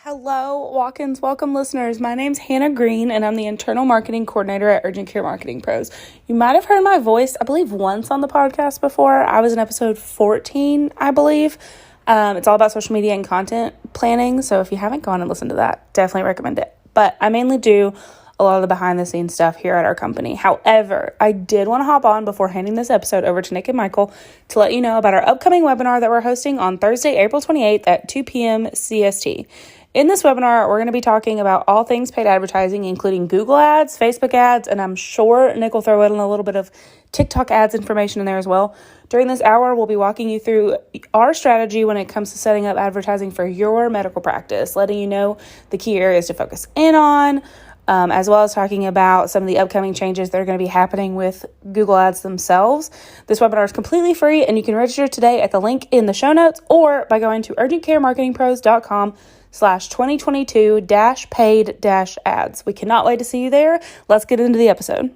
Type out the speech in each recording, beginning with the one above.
Hello, Walk-ins Welcome listeners. My name's Hannah Green, and I'm the Internal Marketing Coordinator at Urgent Care Marketing Pros. You might have heard my voice, I believe, once on the podcast before. I was in episode 14, I believe. It's all about social media and content planning, so if you haven't gone and listened to that, definitely recommend it. But I mainly do a lot of the behind-the-scenes stuff here at our company. However, I did want to hop on before handing this episode over to Nick and Michael to let you know about our upcoming webinar that we're hosting on Thursday, April 28th at 2 p.m. CST. In this webinar, we're going to be talking about all things paid advertising, including Google ads, Facebook ads, and I'm sure Nick will throw in a little bit of TikTok ads information in there as well. During this hour, we'll be walking you through our strategy when it comes to setting up advertising for your medical practice, letting you know the key areas to focus in on, as well as talking about some of the upcoming changes that are going to be happening with Google Ads themselves. This webinar is completely free, and you can register today at the link in the show notes or by going to urgentcaremarketingpros.com/2022-paid-ads. We cannot wait to see you there. Let's get into the episode.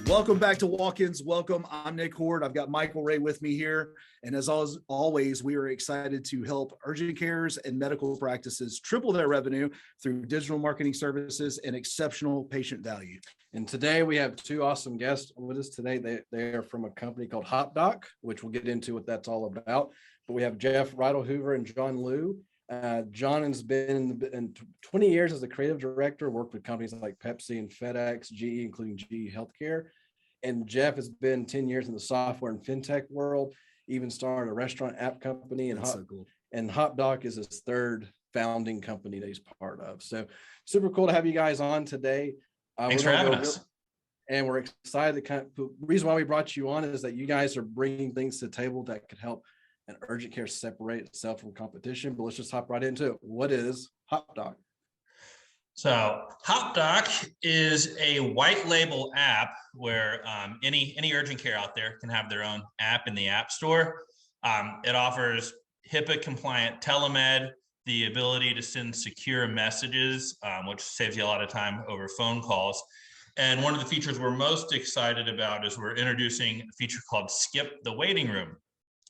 Welcome back to Walk-ins Welcome. I'm Nick Horde. I've got Michael Ray with me here. And as always, we are excited to help urgent cares and medical practices triple their revenue through digital marketing services and exceptional patient value. And today we have two awesome guests with us today. They are from a company called Hopdoc, which we'll get into what that's all about. But we have Jeff Ridlehoover and John Liu. John has been in 20 years as a creative director, worked with companies like Pepsi and FedEx, GE, including GE Healthcare. And Jeff has been 10 years in the software and fintech world, even started a restaurant app company. And Hopdoc is his third founding company that he's part of. So super cool to have you guys on today. Thanks for having us. And we're excited the reason why we brought you on is that you guys are bringing things to the table that could help an urgent care separate itself from competition. But let's just hop right into it. What is Hopdoc? So Hopdoc is a white label app where any urgent care out there can have their own app in the App Store. It offers HIPAA compliant telemed, the ability to send secure messages, which saves you a lot of time over phone calls. And one of the features we're most excited about is we're introducing a feature called Skip the Waiting Room.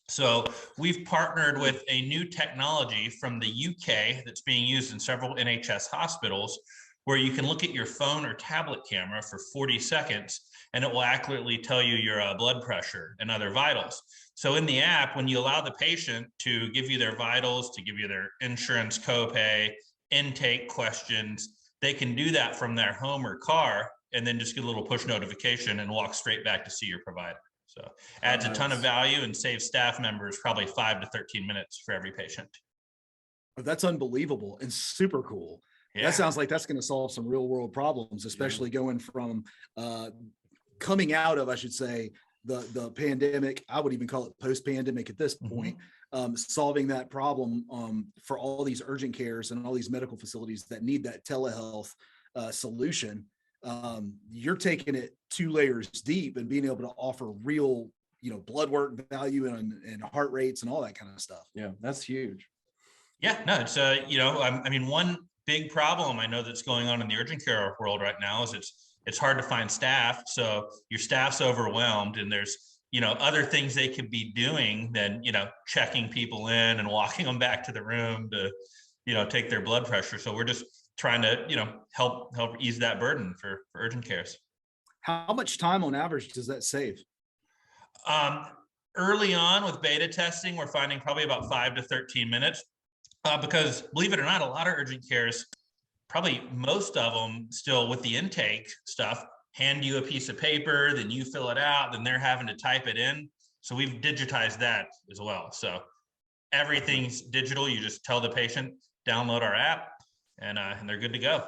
So we've partnered with a new technology from the UK that's being used in several NHS hospitals, where you can look at your phone or tablet camera for 40 seconds and it will accurately tell you your blood pressure and other vitals. So in the app, when you allow the patient to give you their vitals, to give you their insurance copay, intake questions, they can do that from their home or car and then just get a little push notification and walk straight back to see your provider. So adds a ton of value and saves staff members probably 5 to 13 minutes for every patient. That's unbelievable and super cool. Yeah. That sounds like that's going to solve some real world problems, especially going from coming out of, I should say, the pandemic. I would even call it post-pandemic at this point, solving that problem for all these urgent cares and all these medical facilities that need that telehealth solution. You're taking it 2 layers deep and being able to offer real, blood work value and heart rates and all that kind of stuff. Yeah, that's huge. Yeah, no, it's, I mean, one big problem I know that's going on in the urgent care world right now is it's hard to find staff. So your staff's overwhelmed and there's, other things they could be doing than, checking people in and walking them back to the room to, take their blood pressure. So we're just trying to, help ease that burden for urgent cares. How much time on average does that save? Early on with beta testing, we're finding probably about 5 to 13 minutes because believe it or not, a lot of urgent cares, probably most of them still with the intake stuff, hand you a piece of paper, then you fill it out, then they're having to type it in. So we've digitized that as well. So everything's digital. You just tell the patient, download our app, and they're good to go.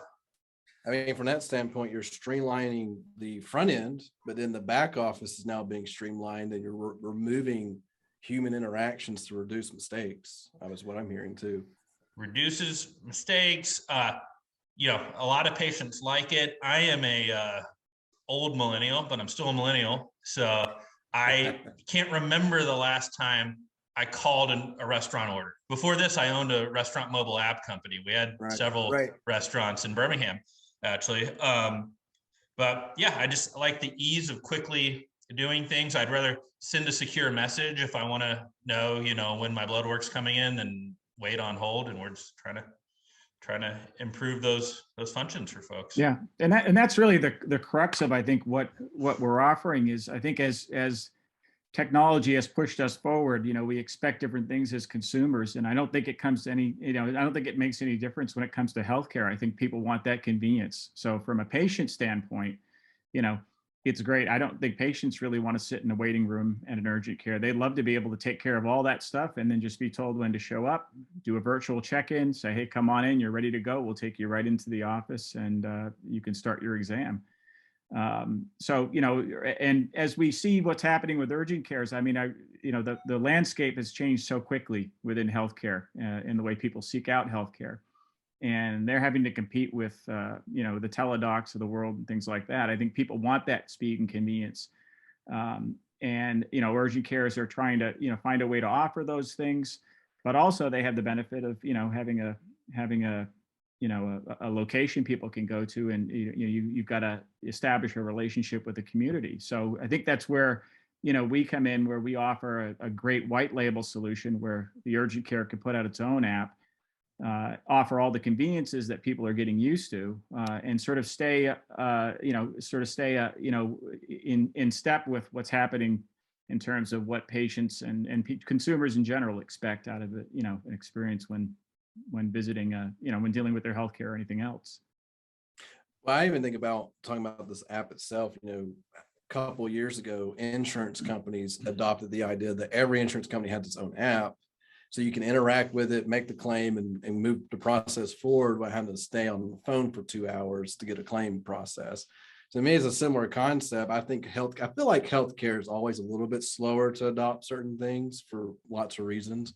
I mean, from that standpoint, you're streamlining the front end, but then the back office is now being streamlined and you're removing human interactions to reduce mistakes. That was what I'm hearing too. Reduces mistakes. A lot of patients like it. I am a old millennial, but I'm still a millennial. So I can't remember the last time I called a restaurant order. Before this, I owned a restaurant mobile app company. We had several restaurants in Birmingham, actually. But yeah, I just like the ease of quickly doing things. I'd rather send a secure message if I want to know, when my blood work's coming in, than wait on hold. And we're just trying to improve those functions for folks. Yeah, and that's really the crux of, I think, what we're offering is, I think as technology has pushed us forward, we expect different things as consumers, and I don't think it comes to any, I don't think it makes any difference when it comes to healthcare. I think people want that convenience. So from a patient standpoint, it's great. I don't think patients really want to sit in a waiting room at an urgent care. They'd love to be able to take care of all that stuff and then just be told when to show up, do a virtual check-in, say, hey, come on in, you're ready to go. We'll take you right into the office and you can start your exam. So, and as we see what's happening with urgent cares, I mean, the landscape has changed so quickly within healthcare in the way people seek out healthcare. And they're having to compete with, the teledocs of the world and things like that. I think people want that speed and convenience. And urgent cares are trying to, find a way to offer those things, but also they have the benefit of, having a location people can go to, and you've got to establish a relationship with the community. So I think that's where, we come in, where we offer a great white label solution where the urgent care can put out its own app, offer all the conveniences that people are getting used to, and sort of stay, in step with what's happening in terms of what patients and consumers in general expect out of an experience when visiting, when dealing with their healthcare or anything else. Well, I even think about talking about this app itself. A couple of years ago, insurance companies adopted the idea that every insurance company has its own app, so you can interact with it, make the claim, and move the process forward without having to stay on the phone for 2 hours to get a claim process. To me, it's a similar concept. I think I feel like healthcare is always a little bit slower to adopt certain things for lots of reasons.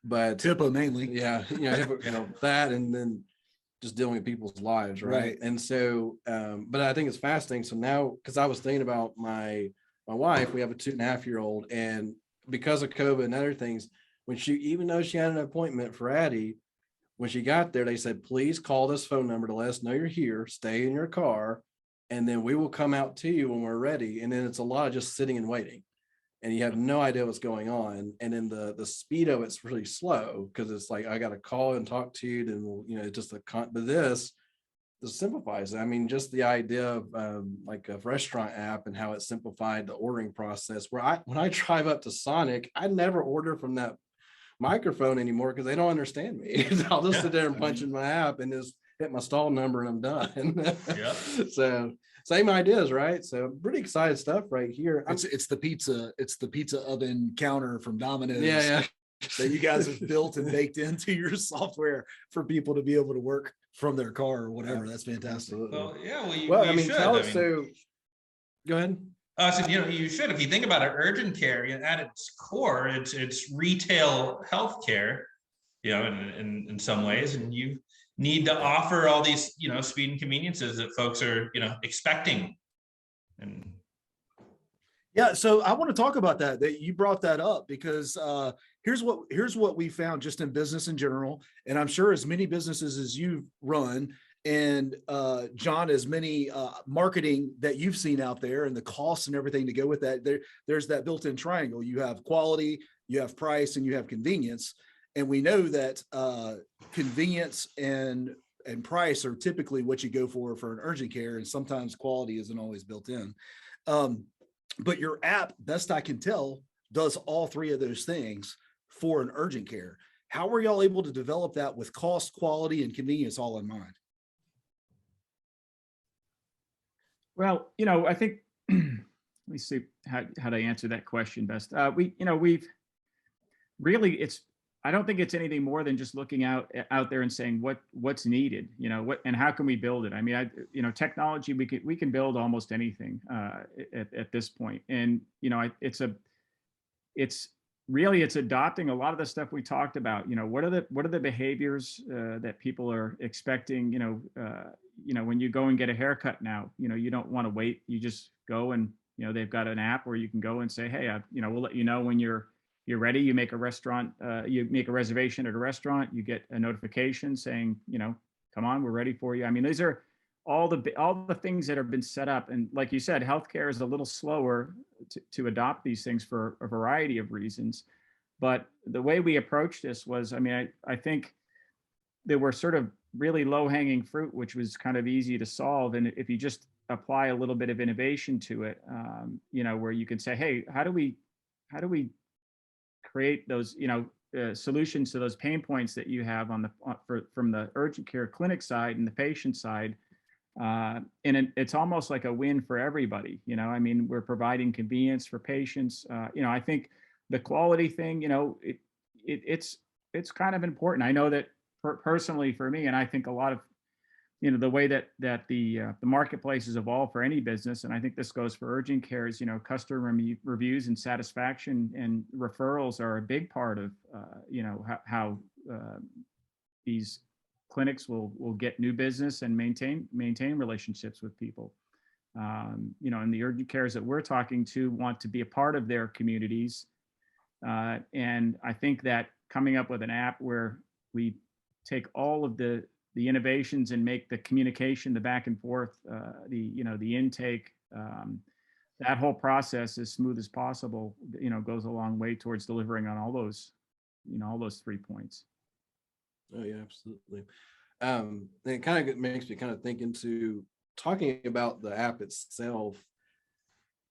But HIPAA mainly. Yeah, that, and then just dealing with people's lives, right? And so, but I think it's fascinating. So now, because I was thinking about my wife, we have a 2.5-year-old, and because of COVID and other things, even though she had an appointment for Addie, when she got there, they said, please call this phone number to let us know you're here, stay in your car, and then we will come out to you when we're ready. And then it's a lot of just sitting and waiting, and you have no idea what's going on. And then the speed of it's really slow, because it's like, I got to call and talk to you, then but this simplifies it. I mean, just the idea of like a restaurant app and how it simplified the ordering process, where when I drive up to Sonic, I never order from that microphone anymore because they don't understand me. I'll just sit there and punch in my app and just hit my stall number and I'm done. Yeah. So same ideas, right? So pretty excited stuff right here. It's the pizza oven counter from Domino's. Yeah. That you guys have built and baked into your software for people to be able to work from their car or whatever. That's fantastic. Well, yeah. So go ahead. So you should, if you think about it, urgent care, at its core, it's retail healthcare, in some ways, and you need to offer all these, speed and conveniences that folks are, expecting. And yeah, so I want to talk about that you brought that up, because here's what we found just in business in general, and I'm sure as many businesses as you've run, and John, as many marketing that you've seen out there, and the costs and everything to go with that, there's that built-in triangle. You have quality, you have price, and you have convenience. And we know that convenience and price are typically what you go for an urgent care, and sometimes quality isn't always built in. But your app, best I can tell, does all three of those things for an urgent care. How were y'all able to develop that with cost, quality, and convenience all in mind? Well, I think, let me see how to answer that question best. We've really, I don't think it's anything more than just looking out there and saying what's needed, and how can we build it? I mean, technology, we can build almost anything at this point. And, it's adopting a lot of the stuff we talked about. What are the behaviors that people are expecting? When you go and get a haircut now, you don't want to wait. You just go and they've got an app where you can go and say, hey, we'll let you know when you're you're ready, you make a reservation at a restaurant, you get a notification saying, come on, we're ready for you. I mean, these are all the things that have been set up. And like you said, healthcare is a little slower to adopt these things for a variety of reasons. But the way we approached this was, I think there were sort of really low-hanging fruit, which was kind of easy to solve. And if you just apply a little bit of innovation to it, where you can say, hey, how do we create those, solutions to those pain points that you have from the urgent care clinic side and the patient side. And it's almost like a win for everybody. We're providing convenience for patients. I think the quality thing, it's kind of important. I know that personally for me, and I think a lot of, the way that the marketplace has evolved for any business, and I think this goes for urgent care, is, customer reviews and satisfaction and referrals are a big part of, how these clinics will get new business and maintain relationships with people. And the urgent cares that we're talking to want to be a part of their communities. And I think that coming up with an app where we take all of the innovations and make the communication, the back and forth, the intake, that whole process as smooth as possible, goes a long way towards delivering on all those 3 points. Oh yeah, absolutely. And it kind of makes me kind of think into talking about the app itself.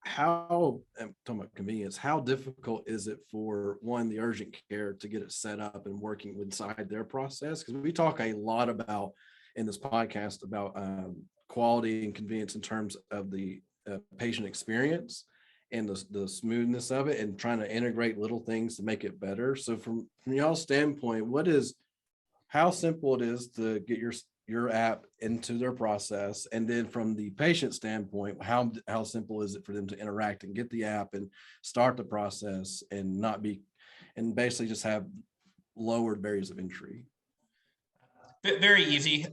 I'm talking about convenience, how difficult is it for the urgent care to get it set up and working inside their process? Because we talk a lot about in this podcast about quality and convenience in terms of the patient experience and the smoothness of it, and trying to integrate little things to make it better. So from y'all's standpoint, how simple it is to get your app into their process, and then from the patient standpoint, how simple is it for them to interact and get the app and start the process and basically just have lowered barriers of entry? Very easy.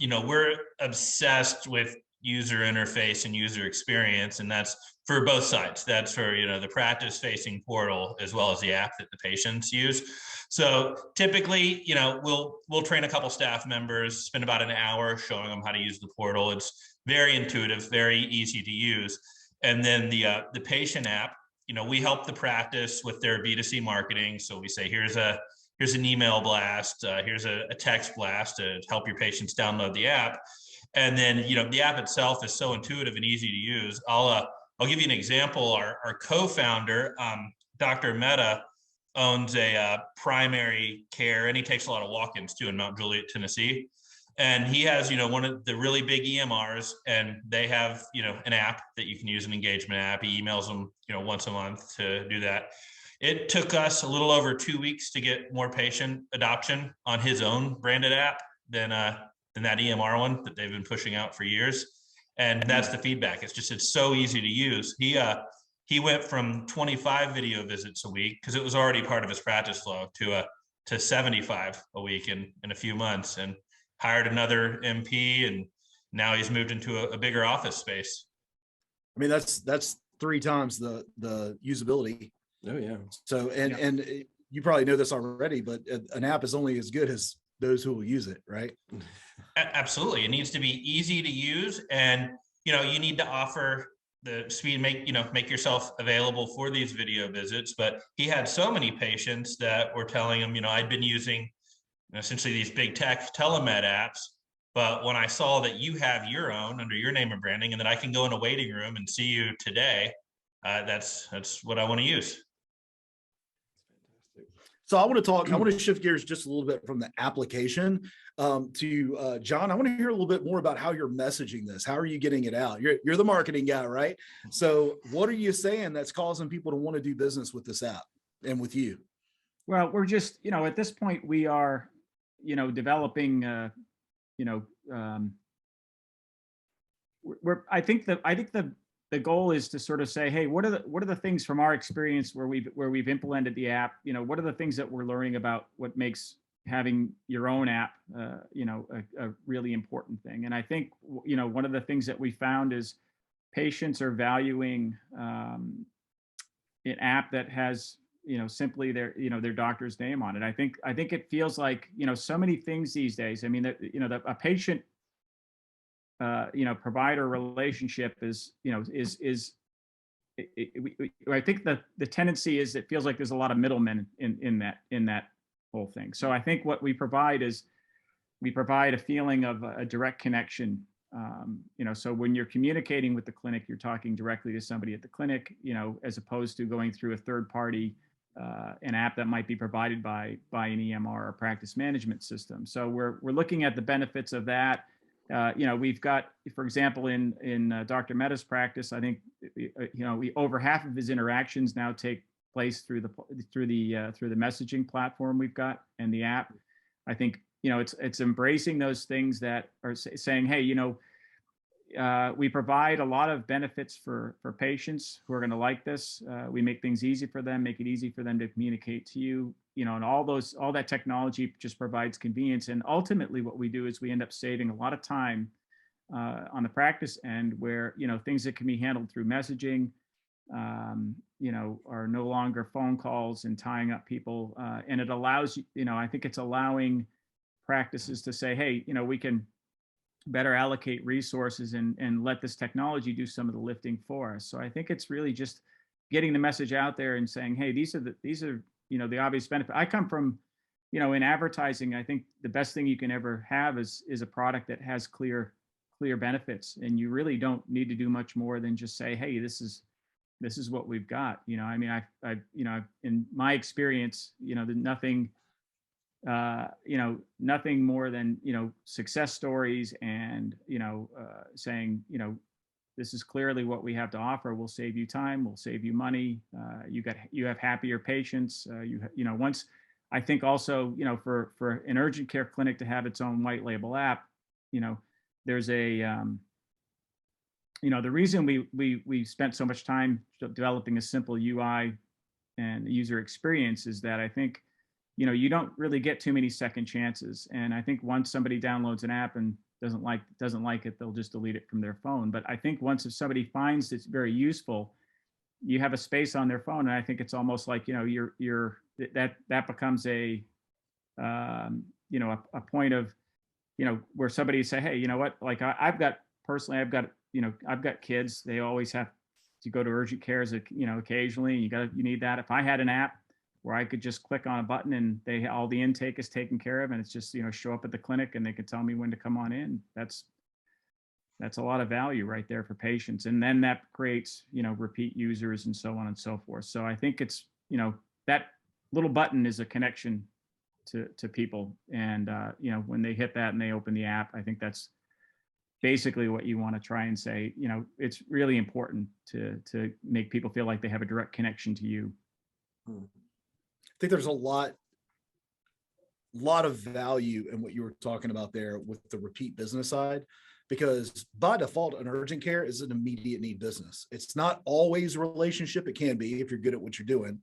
We're obsessed with user interface and user experience, and that's for both sides. That's for the practice facing portal as well as the app that the patients use. So typically, we'll train a couple staff members, spend about an hour showing them how to use the portal. It's very intuitive, very easy to use. And then the patient app, we help the practice with their B2C marketing. So we say, here's an email blast, here's a text blast to help your patients download the app. And then, the app itself is so intuitive and easy to use. I'll give you an example. Our co-founder, Dr. Mehta, owns a primary care, and he takes a lot of walk-ins too in Mount Juliet, Tennessee. And he has, one of the really big EMRs, and they have, an app that you can use, an engagement app. He emails them, once a month to do that. It took us a little over 2 weeks to get more patient adoption on his own branded app than that EMR one that they've been pushing out for years. And that's the feedback. It's so easy to use. He went from 25 video visits a week, because it was already part of his practice flow, to 75 a week in a few months, and hired another MP, and now he's moved into a bigger office space. That's 3 times the usability. Oh yeah. So and you probably know this already, but an app is only as good as those who will use it, right? Absolutely. It needs to be easy to use, and you need to offer the speed, make yourself available for these video visits. But he had so many patients that were telling him, I'd been using essentially these big tech telemed apps, but when I saw that you have your own under your name and branding, and that I can go in a waiting room and see you today, that's what I want to use. So I want to shift gears just a little bit from the application to John. I want to hear a little bit more about how you're messaging this. How are you getting it out? You're the marketing guy, right? So what are you saying that's causing people to want to do business with this app and with you? Well, we're just, at this point we are, developing, I think the goal is to sort of say, hey, what are the things from our experience where we've implemented the app? What are the things that we're learning about what makes having your own app, a really important thing? And I think, one of the things that we found is patients are valuing an app that has simply their doctor's name on it. I think it feels like, so many things these days. I mean, a patient, provider relationship is, I think the tendency is it feels like there's a lot of middlemen in that whole thing. So I think what we provide is we provide a feeling of a direct connection. So when you're communicating with the clinic, you're talking directly to somebody at the clinic, as opposed to going through a third party, an app that might be provided by an EMR or practice management system. So we're looking at the benefits of that. We've got, for example, in Dr. Mehta's practice, I think, over half of his interactions now take place through the messaging platform we've got and the app. I think, it's embracing those things that are saying, hey, we provide a lot of benefits for patients who are going to like this. We make things easy for them, make it easy for them to communicate to you, and all that technology just provides convenience. And ultimately what we do is we end up saving a lot of time on the practice end, where, things that can be handled through messaging, are no longer phone calls and tying up people. And it allows, I think it's allowing practices to say, hey, we can better allocate resources and let this technology do some of the lifting for us. So I think it's really just getting the message out there and saying, hey, these are the obvious benefit. I come from, in advertising, I think the best thing you can ever have is a product that has clear benefits, and you really don't need to do much more than just say, hey, this is what we've got. I in my experience, nothing more than, success stories and, saying, this is clearly what we have to offer. We'll save you time. We'll save you money. You have happier patients. Once, I think also, for an urgent care clinic to have its own white label app, there's a, the reason we spent so much time developing a simple UI and user experience is that I think, you don't really get too many second chances. And I think once somebody downloads an app and doesn't like it, they'll just delete it from their phone. But I think once, if somebody finds it's very useful, you have a space on their phone. And I think it's almost like, that becomes a point of, where somebody say, hey, you know what, like I've got kids. They always have to go to urgent care, occasionally. You need that. If I had an app where I could just click on a button and all the intake is taken care of, and it's just, show up at the clinic and they could tell me when to come on in. That's a lot of value right there for patients. And then that creates, repeat users and so on and so forth. So I think it's, that little button is a connection to people. And, when they hit that and they open the app, I think that's basically what you want to try and say. It's really important to make people feel like they have a direct connection to you. I think there's a lot of value in what you were talking about there with the repeat business side, because by default, an urgent care is an immediate need business. It's not always a relationship. It can be if you're good at what you're doing.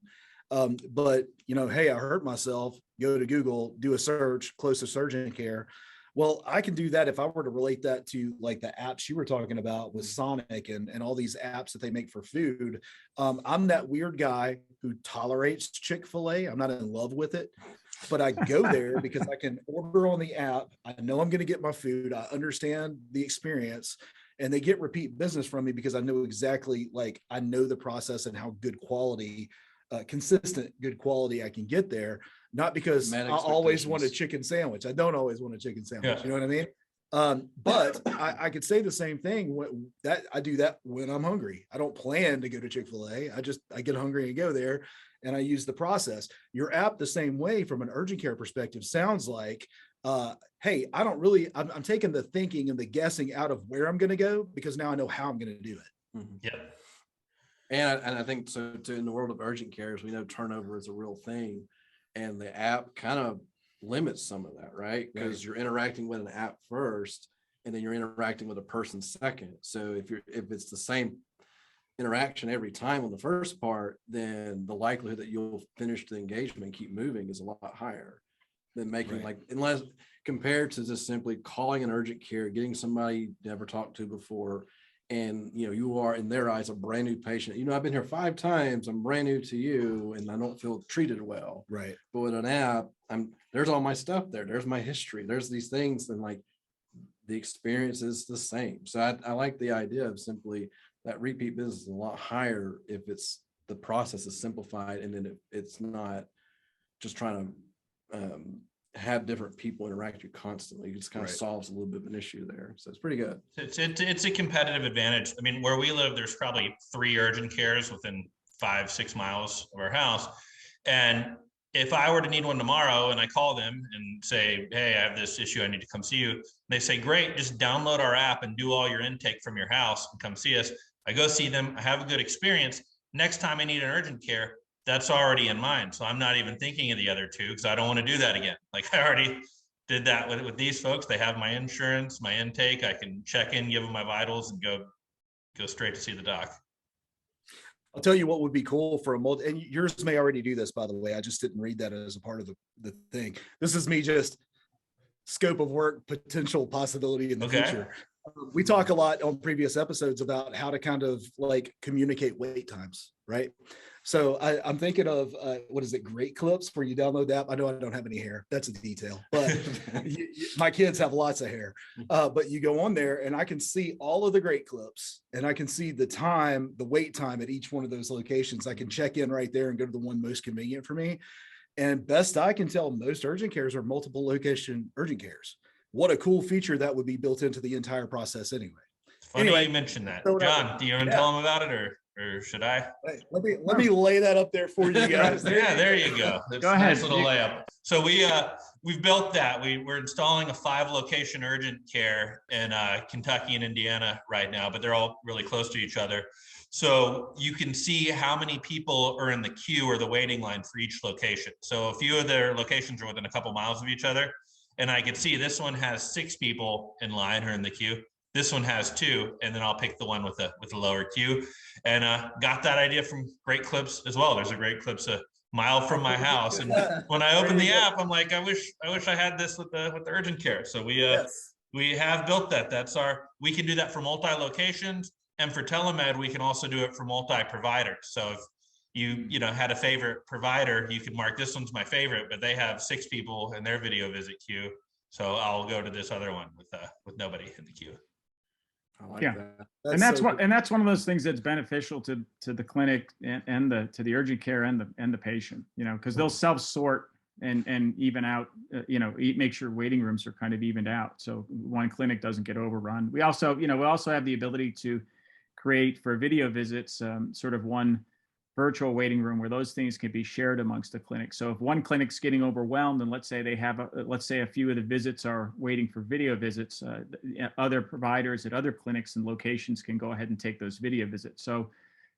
But, hey, I hurt myself, go to Google, do a search, closest urgent care. Well, I can do that if I were to relate that to like the apps you were talking about with Sonic and all these apps that they make for food. I'm that weird guy who tolerates Chick-fil-A. I'm not in love with it, but I go there because I can order on the app. I know I'm going to get my food. I understand the experience, and they get repeat business from me because I know exactly, I know the process and how good quality, consistent good quality I can get there. Not because I always want a chicken sandwich. I don't always want a chicken sandwich. Yeah. You know what I mean? But I could say the same thing that I do that when I'm hungry. I don't plan to go to Chick-fil-A. I get hungry and go there, and I use the process. Your app, the same way from an urgent care perspective, sounds like, hey, I'm taking the thinking and the guessing out of where I'm going to go, because now I know how I'm going to do it. Mm-hmm. Yeah. And I think so too, in the world of urgent cares, we know turnover is a real thing. And the app kind of limits some of that, right? Because you're interacting with an app first, and then you're interacting with a person second. So if it's the same interaction every time on the first part, then the likelihood that you'll finish the engagement and keep moving is a lot higher than making unless compared to just simply calling an urgent care, getting somebody you never talked to before, and you are in their eyes a brand new patient. I've been here 5 times, I'm brand new to you, and I don't feel treated well. Right. But with an app, there's all my stuff there. There's my history. There's these things, and like the experience is the same. So I like the idea of simply that repeat business is a lot higher if the process is simplified, and then it's not just trying to have different people interact with you constantly. It just kind of solves a little bit of an issue there. So it's pretty good. It's a competitive advantage. I mean, where we live, there's probably 3 urgent cares within 5-6 miles of our house. And if I were to need one tomorrow and I call them and say, hey, I have this issue, I need to come see you. They say, great, just download our app and do all your intake from your house and come see us. I go see them, I have a good experience. Next time I need an urgent care, that's already in mind. So I'm not even thinking of the other 2 because I don't want to do that again. Like I already did that with these folks. They have my insurance, my intake. I can check in, give them my vitals, and go straight to see the doc. I'll tell you what would be cool for and yours may already do this, by the way. I just didn't read that as a part of the thing. This is me just scope of work, potential possibility in the future. We talk a lot on previous episodes about how to kind of like communicate wait times, right? So I'm thinking of, what is it, Great Clips, where you download the app. I know I don't have any hair. That's a detail, but my kids have lots of hair. But you go on there and I can see all of the Great Clips, and I can see the time, the wait time at each one of those locations. I can check in right there and go to the one most convenient for me. And best I can tell, most urgent cares are multiple location urgent cares. What a cool feature that would be built into the entire process anyway. Funny you mentioned that. John, do you want to tell them about it, or should I? Let me lay that up there for you guys. Yeah, there you go. Go ahead. Nice little layup. So we've built that. We're installing a 5-location urgent care in Kentucky and Indiana right now, but they're all really close to each other. So you can see how many people are in the queue or the waiting line for each location. So a few of their locations are within a couple miles of each other. And I can see this one has 6 people in line or in the queue. This one has 2, and then I'll pick the one with a lower queue. And got that idea from Great Clips as well. There's a Great Clips a mile from my house, and when I open the app, I'm like, I wish I had this with the urgent care. So we have built that. We can do that for multi-locations, and for telemed, we can also do it for multi-providers. So if you had a favorite provider, you could mark this one's my favorite, but they have 6 people in their video visit queue. So I'll go to this other one with nobody in the queue. I like that. That's one of those things that's beneficial to the clinic and to the urgent care and the patient, because they'll self-sort and even out, make sure waiting rooms are kind of evened out. So one clinic doesn't get overrun. We also have the ability to create for video visits, sort of one virtual waiting room where those things can be shared amongst the clinics. So if one clinic's getting overwhelmed, and let's say a few of the visits are waiting for video visits, other providers at other clinics and locations can go ahead and take those video visits. So,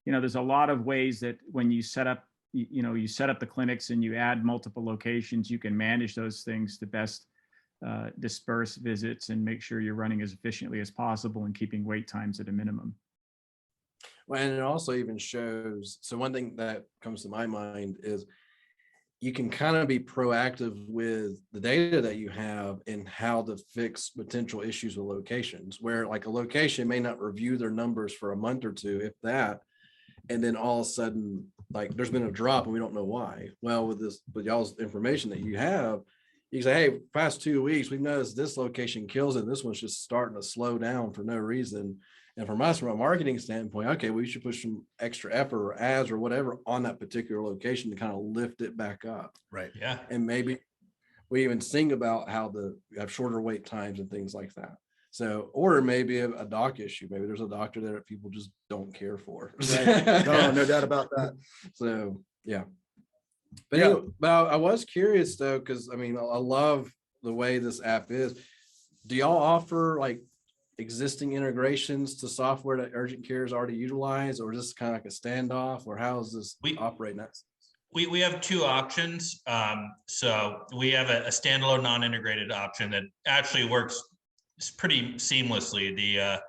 there's a lot of ways that when you set up, you set up the clinics and you add multiple locations, you can manage those things to best disperse visits and make sure you're running as efficiently as possible and keeping wait times at a minimum. Well, and it also even shows, so one thing that comes to my mind is you can kind of be proactive with the data that you have and how to fix potential issues with locations, where like a location may not review their numbers for a month or 2, if that, and then all of a sudden, like there's been a drop and we don't know why. Well, with y'all's information that you have, you can say, hey, past 2 weeks, we've noticed this location kills it. This one's just starting to slow down for no reason. And from us, from a marketing standpoint, okay, we should push some extra effort or ads or whatever on that particular location to kind of lift it back up. Right. Yeah. And maybe we even sing about how we have shorter wait times and things like that. So, or maybe a doc issue. Maybe there's a doctor there that people just don't care for. Right. No doubt about that. So, yeah. But yeah, anyway, I was curious though, because I mean, I love the way this app is. Do y'all offer like existing integrations to software that urgent care is already utilized, or is this kind of like a standoff, or how is this operating? We have 2 options. So we have a standalone non-integrated option that actually works pretty seamlessly.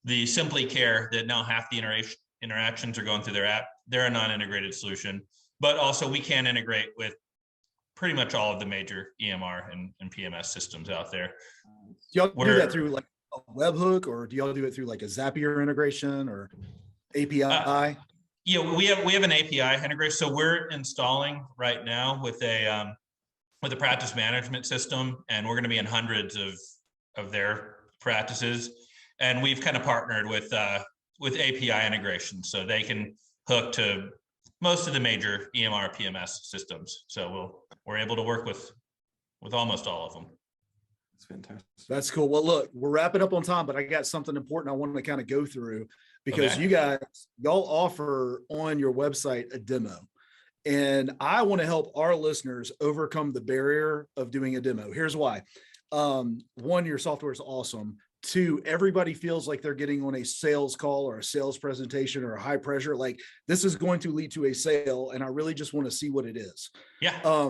The Simply Care that now half the interactions are going through their app, they're a non-integrated solution, but also we can integrate with pretty much all of the major EMR and PMS systems out there. Y'all do that through like a webhook, or do y'all do it through like a Zapier integration or API? Yeah, we have an API integration. So we're installing right now with a practice management system, and we're going to be in hundreds of their practices. And we've kind of partnered with API integration, so they can hook to most of the major EMR PMS systems. So we're able to work with almost all of them. That's fantastic. That's cool. Well, look, we're wrapping up on time, but I got something important I want to kind of go through, because Okay. y'all offer on your website a demo. And I want to help our listeners overcome the barrier of doing a demo. Here's why. One, your software is awesome. Two, everybody feels like they're getting on a sales call or a sales presentation or a high pressure. Like, this is going to lead to a sale, and I really just want to see what it is. Yeah.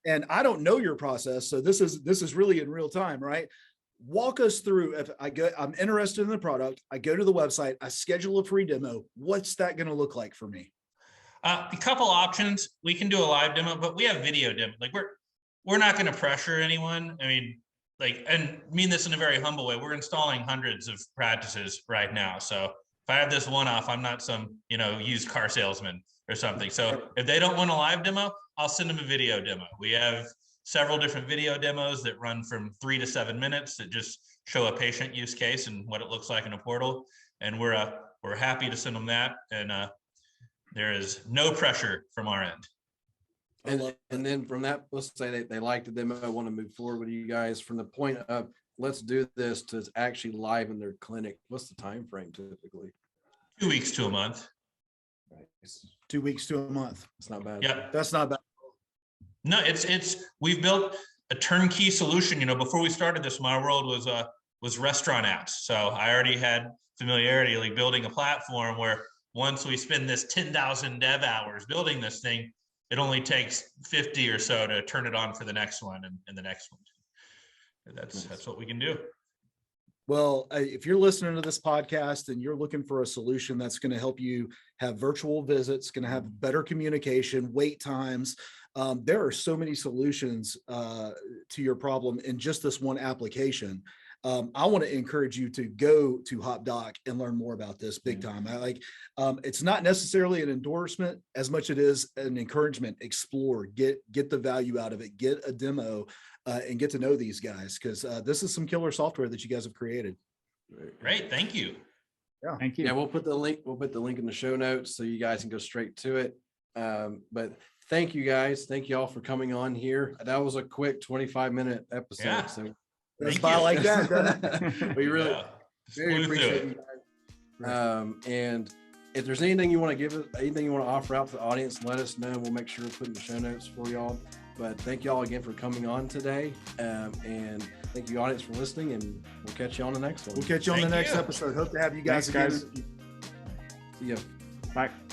And I don't know your process, so this is really in real time, right? Walk us through. If I'm interested in the product, I go to the website, I schedule a free demo. What's that going to look like for me? A couple options. We can do a live demo, but we have video demo. Like, we're not going to pressure anyone. I mean, like, and mean this in a very humble way. We're installing hundreds of practices right now. So if I have this one-off, I'm not some, used car salesman or something. So if they don't want a live demo, I'll send them a video demo. We have several different video demos that run from 3 to 7 minutes that just show a patient use case and what it looks like in a portal. And we're happy to send them that. And there is no pressure from our end. And then from that, let's say they like the demo, want to move forward with you guys from the point of let's do this to actually live in their clinic. What's the time frame typically? 2 weeks to a month. Nice. 2 weeks to a month. It's not bad. Yep. That's not bad. No, we've built a turnkey solution. Before we started this, my world was restaurant apps. So I already had familiarity, like building a platform where once we spend this 10,000 dev hours building this thing, it only takes 50 or so to turn it on for the next one and the next one. That's what we can do. Well, if you're listening to this podcast and you're looking for a solution that's going to help you have virtual visits, going to have better communication, wait times, there are so many solutions to your problem in just this one application. I want to encourage you to go to Hopdoc and learn more about this big time. It's not necessarily an endorsement as much it is an encouragement. Explore, get the value out of it, get a demo, and get to know these guys, because this is some killer software that you guys have created. Great, thank you. Yeah, Thank you. Yeah, we'll put the link in the show notes so you guys can go straight to it. But thank you guys. Thank you all for coming on here. That was a quick 25-minute episode. Yeah. So it's about like that, doesn't it? we really very Flew appreciate through you guys. And if there's anything you want to give us, anything you want to offer out to the audience, let us know. We'll make sure to put in the show notes for y'all. But thank y'all again for coming on today. And thank you, audience, for listening. And we'll catch you on the next one. We'll catch you on the Thank next you. episode. Hope to have you guys Thanks, again. guys. See ya. Bye.